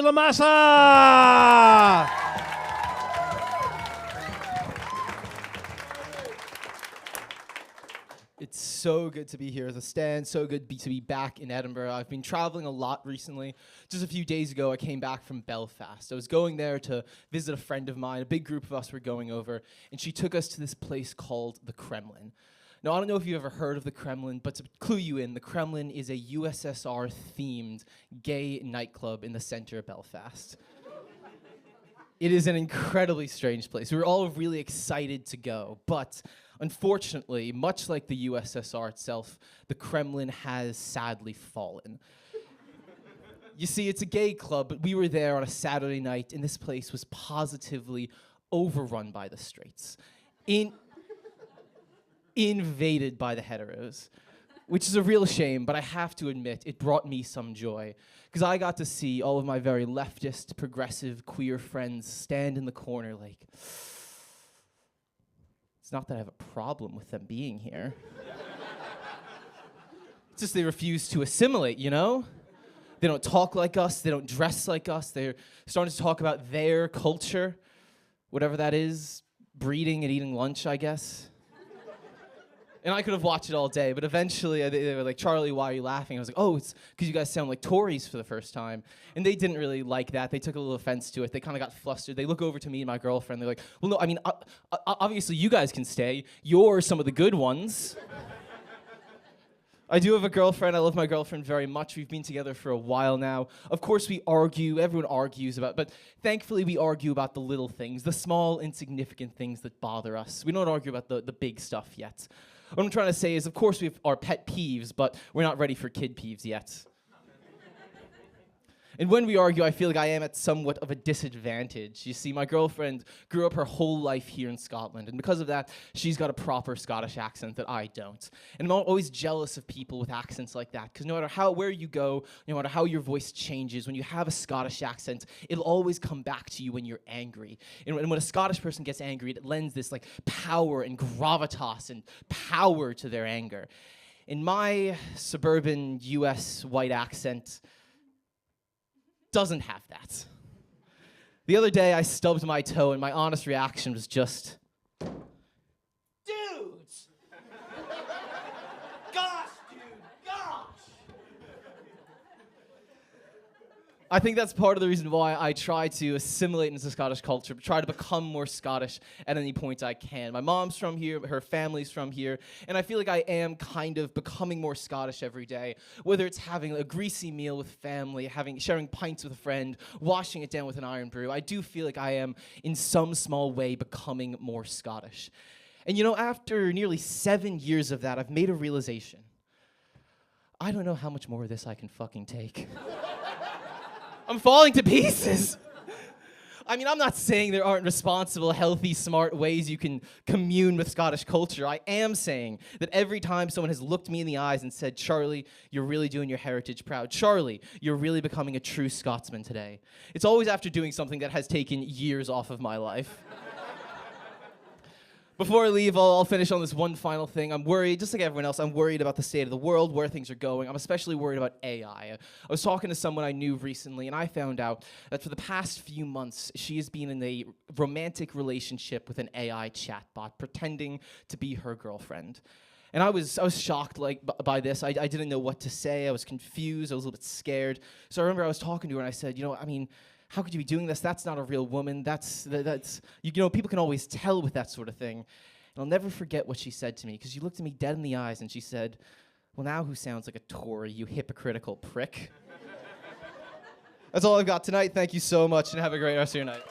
LaMassa! It's so good to be here at the stand, so good to be back in Edinburgh. I've been traveling a lot recently. Just a few days ago, I came back from Belfast. I was going there to visit a friend of mine. A big group of us were going over, and she took us to this place called the Kremlin. Now, I don't know if you've ever heard of the Kremlin, but to clue you in, the Kremlin is a USSR-themed gay nightclub in the center of Belfast. It is an incredibly strange place. We were all really excited to go, but unfortunately, much like the USSR itself, the Kremlin has sadly fallen. You see, it's a gay club, but we were there on a Saturday night, and this place was positively overrun by the straights. Invaded by the heteros, which is a real shame, but I have to admit, it brought me some joy, because I got to see all of my very leftist, progressive, queer friends stand in the corner like, it's not that I have a problem with them being here. It's just they refuse to assimilate, you know? They don't talk like us, they don't dress like us, they're starting to talk about their culture, whatever that is, breeding and eating lunch, I guess. And I could have watched it all day, but eventually they were like, Charlie, why are you laughing? I was like, oh, it's because you guys sound like Tories for the first time. And they didn't really like that. They took a little offense to it. They kind of got flustered. They look over to me and my girlfriend. They're like, well, no, I mean, obviously you guys can stay. You're some of the good ones. I do have a girlfriend. I love my girlfriend very much. We've been together for a while now. Of course, we argue. Everyone argues but thankfully we argue about the little things, the small, insignificant things that bother us. We don't argue about the big stuff yet. What I'm trying to say is, of course, we have our pet peeves, but we're not ready for kid peeves yet. And when we argue, I feel like I am at somewhat of a disadvantage. You see, my girlfriend grew up her whole life here in Scotland, and because of that, she's got a proper Scottish accent that I don't. And I'm always jealous of people with accents like that, because no matter where you go, no matter how your voice changes, when you have a Scottish accent, it'll always come back to you when you're angry. And when a Scottish person gets angry, it lends this like power and gravitas and power to their anger. In my suburban US white accent, doesn't have that. The other day, I stubbed my toe, and my honest reaction was just, dudes! Gosh, dude, gosh! I think that's part of the reason why I try to assimilate into Scottish culture, try to become more Scottish at any point I can. My mom's from here, her family's from here, and I feel like I am kind of becoming more Scottish every day, whether it's having a greasy meal with family, sharing pints with a friend, washing it down with an iron brew. I do feel like I am, in some small way, becoming more Scottish. And you know, after nearly 7 years of that, I've made a realization. I don't know how much more of this I can fucking take. I'm falling to pieces. I mean, I'm not saying there aren't responsible, healthy, smart ways you can commune with Scottish culture. I am saying that every time someone has looked me in the eyes and said, Charlie, you're really doing your heritage proud. Charlie, you're really becoming a true Scotsman today. It's always after doing something that has taken years off of my life. Before I leave, I'll finish on this one final thing. I'm worried, just like everyone else, I'm worried about the state of the world, where things are going. I'm especially worried about AI. I was talking to someone I knew recently, and I found out that for the past few months, she has been in a romantic relationship with an AI chatbot, pretending to be her girlfriend. And I was shocked by this. I didn't know what to say. I was confused. I was a little bit scared. So I remember I was talking to her, and I said, you know, I mean, how could you be doing this? That's not a real woman. That's you know, people can always tell with that sort of thing. And I'll never forget what she said to me, because she looked at me dead in the eyes and she said, well, now who sounds like a Tory, you hypocritical prick? That's all I've got tonight. Thank you so much, and have a great rest of your night.